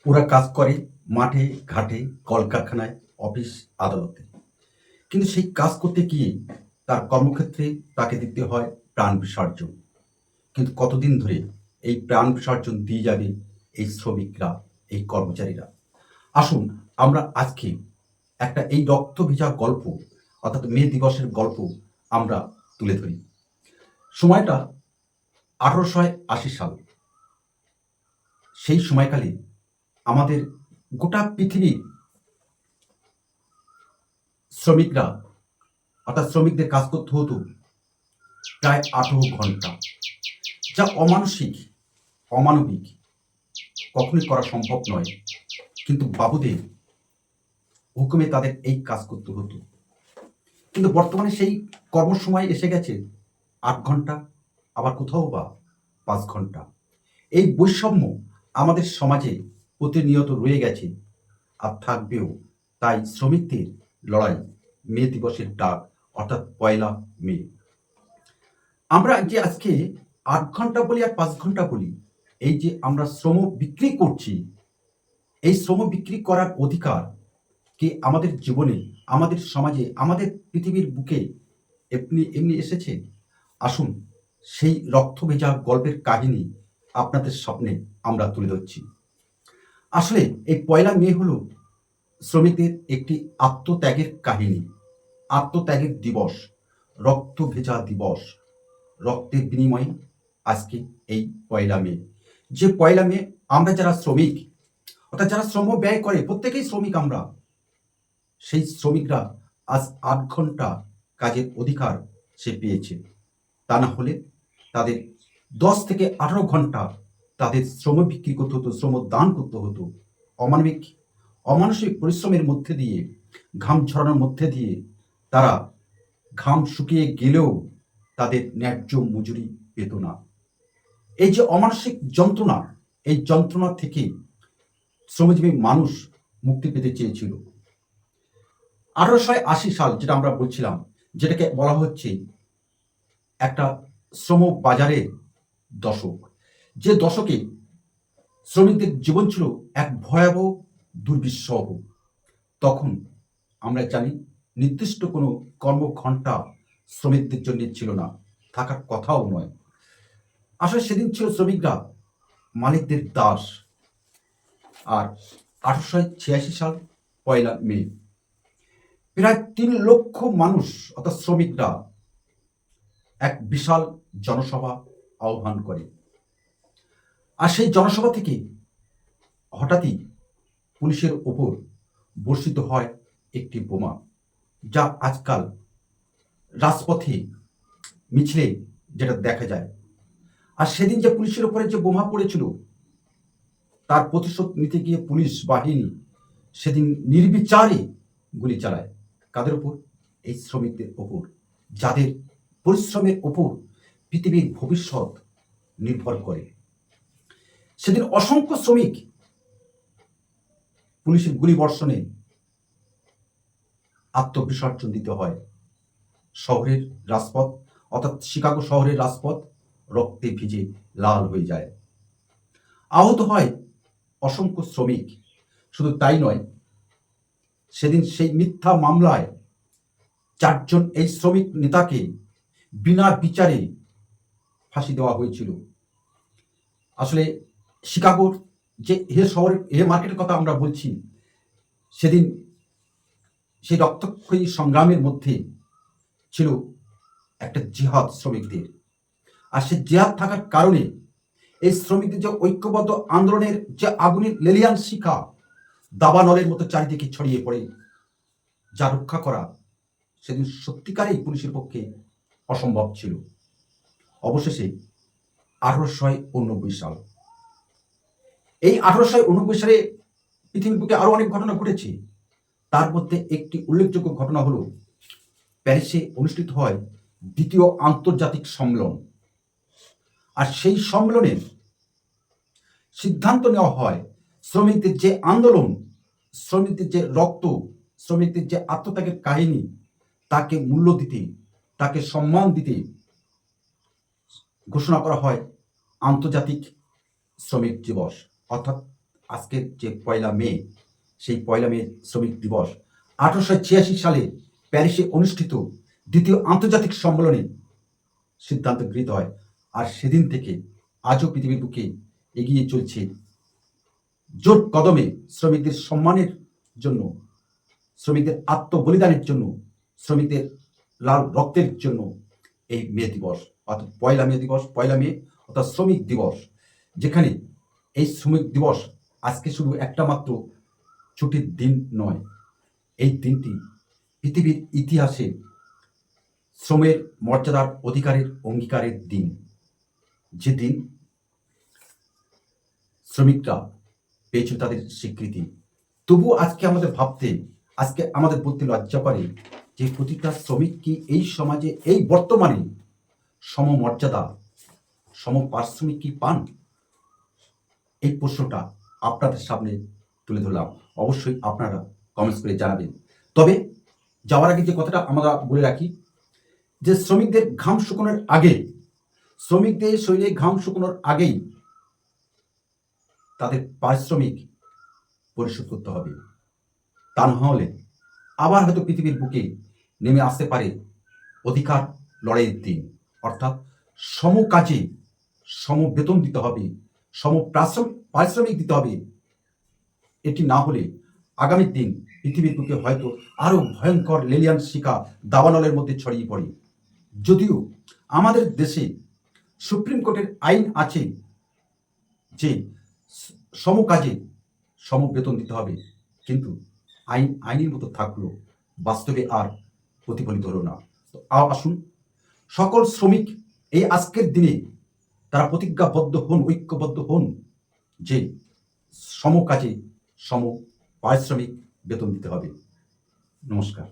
ওরা কাজ করে মাঠে ঘাটে, কলকারখানায়, অফিস আদালতে। কিন্তু সেই কাজ করতে গিয়ে তার কর্মক্ষেত্রে তাকে দিতে হয় প্রাণ বিসর্জন। কিন্তু কতদিন ধরে এই প্রাণ বিসর্জন দিয়ে যাবে এই শ্রমিকরা, এই কর্মচারীরা? আসুন আমরা আজকে একটা এই রক্ত ভেজা গল্প, অর্থাৎ মে দিবসের গল্প আমরা তুলে ধরি। সময়টা 1880 সাল। সেই সময়কালে আমাদের গোটা পৃথিবীর শ্রমিকরা, অর্থাৎ শ্রমিকদের কাজ করতে হতো প্রায় 18 ঘন্টা, যা অমানসিক, অমানবিক, কখনোই করা সম্ভব নয়। কিন্তু বাবুদের হুকুমে তাদের এই কাজ করতে হতো। কিন্তু বর্তমানে সেই কর্মসময় এসে গেছে 8 ঘন্টা, আবার কোথাও বা 5 ঘন্টা। এই বৈষম্য আমাদের সমাজে প্রতিনিয়ত রয়ে গেছে আর থাকবেও। তাই শ্রমিকদের লড়াই, মে দিবসের ডাক, অর্থাৎ 1 মে। আমরা যে আজকে 8 ঘন্টা বলি আর 5 ঘন্টা বলি, এই যে আমরা শ্রম বিক্রি করছি, এই শ্রম বিক্রি করার অধিকার কি আমাদের জীবনে, আমাদের সমাজে, আমাদের পৃথিবীর বুকে এমনি এমনি এসেছে? আসুন সেই রক্ত ভেজা গল্পের কাহিনী আপনাদের সামনে আমরা তুলে ধরছি। আসলে এই 1 মে হলো শ্রমিকদের একটি আত্মত্যাগের কাহিনী, আত্মত্যাগের দিবস, রক্ত ভেজা দিবস। রক্তের বিনিময়ে আজকে এই 1 মে। যে 1 মে আমরা যারা শ্রমিক, অর্থাৎ যারা শ্রম ব্যয় করে, প্রত্যেকেই শ্রমিক আমরা। সেই শ্রমিকরা আজ 8 ঘন্টা কাজের অধিকার সে পেয়েছে। তা না হলে তাদের 10 থেকে 18 ঘন্টা তাদের শ্রম বিক্রি করতে হতো, শ্রম দান করতে হতো। অমানবিক, অমানসিক পরিশ্রমের মধ্যে দিয়ে, ঘাম ঝরানোর মধ্যে দিয়ে তারা ঘাম শুকিয়ে গেলেও তাদের ন্যায্য মজুরি পেত না। এই যে অমানসিক যন্ত্রণা, এই যন্ত্রণা থেকে শ্রমজীবী মানুষ মুক্তি পেতে চেয়েছিল। 1880 সাল, যেটা আমরা বলছিলাম, যেটাকে বলা হচ্ছে একটা শ্রম বাজারের দশক। যে দশকে শ্রমিকদের জীবন ছিল এক ভয়াবহ দুর্বিষহ। তখন আমরা জানি নির্দিষ্ট কোনো কর্মঘণ্টা শ্রমিকদের জন্য ছিল না, থাকার কথাও নয়। আসলে সেদিন ছিল শ্রমিকরা মালিকদের দাস। আর 1886 সাল 1 মে প্রায় 3 লক্ষ মানুষ, অর্থাৎ শ্রমিকরা এক বিশাল জনসভা আহ্বান করে। আর সেই জনসভা থেকে হঠাৎই পুলিশের ওপর বর্ষিত হয় একটি বোমা, যা আজকাল রাজপথে মিছিলে যেটা দেখা যায়। আর সেদিন যে পুলিশের ওপরে যে বোমা পড়েছিল, তার প্রতিশোধ নিতে গিয়ে পুলিশ বাহিনী সেদিন নির্বিচারে গুলি চালায়। কাদের ওপর? এই শ্রমিকদের ওপর, যাদের পরিশ্রমের ওপর পৃথিবীর ভবিষ্যৎ নির্ভর করে। সেদিন অসংখ্য শ্রমিক পুলিশের গুলি বর্ষণে আত্মবিসর্জন দিতে হয়। শহরের রাজপথ, অর্থাৎ শিকাগো শহরের রাজপথ রক্তে ভিজে লাল হয়ে যায়। আহত হয় অসংখ্য শ্রমিক। শুধু তাই নয়, সেদিন সেই মিথ্যা মামলায় 4 জন এই শ্রমিক নেতাকে বিনা বিচারে ফাঁসি দেওয়া হয়েছিল। আসলে শিকাগোর যে শহরের মার্কেটের কথা আমরা বলছি, সেদিন সেই রক্তক্ষয়ী সংগ্রামের মধ্যে ছিল একটা জিহাদ শ্রমিকদের। আর সেই জিহাদ থাকার কারণে এই শ্রমিকদের যে ঐক্যবদ্ধ আন্দোলনের যে আগুনের লেলিয়ান শিখা দাবানলের মতো চারিদিকে ছড়িয়ে পড়ে, যা রক্ষা করা সেদিন সত্যিকারেই পুলিশের পক্ষে অসম্ভব ছিল। অবশেষে 1889 সাল, এই 1889 সালে পৃথিবীর বুকে আরো অনেক ঘটনা ঘটেছে। তার মধ্যে একটি উল্লেখযোগ্য ঘটনা হলো প্যারিসে অনুষ্ঠিত হয় দ্বিতীয় আন্তর্জাতিক সম্মেলন। আর সেই সম্মেলনে সিদ্ধান্ত নেওয়া হয় শ্রমিকদের যে আন্দোলন, শ্রমিকদের যে রক্ত, শ্রমিকদের যে আত্মত্যাগের কাহিনী, তাকে মূল্য দিতে, তাকে সম্মান দিতে ঘোষণা করা হয় আন্তর্জাতিক শ্রমিক দিবস, অর্থাৎ আজকের যে 1 মে, সেই 1 মে শ্রমিক দিবস 1886 সালে প্যারিসে অনুষ্ঠিত দ্বিতীয় আন্তর্জাতিক সম্মেলনে সিদ্ধান্ত গৃহীত হয়। আর সেদিন থেকে আজও পৃথিবীর বুকে এগিয়ে চলছে জোর কদমে শ্রমিকদের সম্মানের জন্য, শ্রমিকদের আত্মবলিদানের জন্য, শ্রমিকদের লাল রক্তের জন্য এই মে দিবস, অর্থাৎ 1 মে দিবস, 1 মে অর্থাৎ শ্রমিক দিবস। যেখানে এই শ্রমিক দিবস আজকে শুধু একটা মাত্র ছুটির দিন নয়, এই দিনটি পৃথিবীর ইতিহাসে শ্রমের মর্যাদার অধিকারের অঙ্গীকারের দিন, যে দিন শ্রমিকরা পেয়েছিল তাদের স্বীকৃতি। তবুও আজকে আমাদের ভাবতে, আজকে আমাদের বলতে লজ্জা করে যে প্রতিটা শ্রমিক কি এই সমাজে, এই বর্তমানে সমমর্যাদা, সমপারিশ্রমিক কি পান? এই প্রশ্নটা আপনাদের সামনে তুলে ধরলাম। অবশ্যই আপনারা কমেন্টস করে জানাবেন। তবে যাওয়ার আগে যে কথাটা আমরা বলে রাখি, যে শ্রমিকদের ঘাম শুকানোর আগে, শ্রমিকদের শরীরে ঘাম শুকানোর আগেই তাদের পারিশ্রমিক পরিশোধ করতে হবে। তা না হলে আবার হয়তো পৃথিবীর বুকে নেমে আসতে পারে অধিকার লড়াইয়ের দিন, অর্থাৎ সম কাজে সম বেতন দিতে হবে, সম পারিশ্রমিক দিতে হবে। এটি না হলে আগামী দিন পৃথিবীর বুকে হয়তো আরো ভয়ঙ্কর লেলিয়ান শিকা দাবানলের মধ্যে ছড়িয়ে পড়ে। যদিও আমাদের দেশে সুপ্রিম কোর্টের আইন আছে যে সম কাজে সম বেতন দিতে হবে, কিন্তু আইন আইনের মতো থাকলো, বাস্তবে আর প্রতিফলিত হলো না। তো আসুন সকল শ্রমিক এই আজকের দিনে তারা প্রতিজ্ঞাবদ্ধ হন, ঐক্যবদ্ধ হন যে সম কাজে সম পারিশ্রমিক বেতন দিতে হবে। নমস্কার।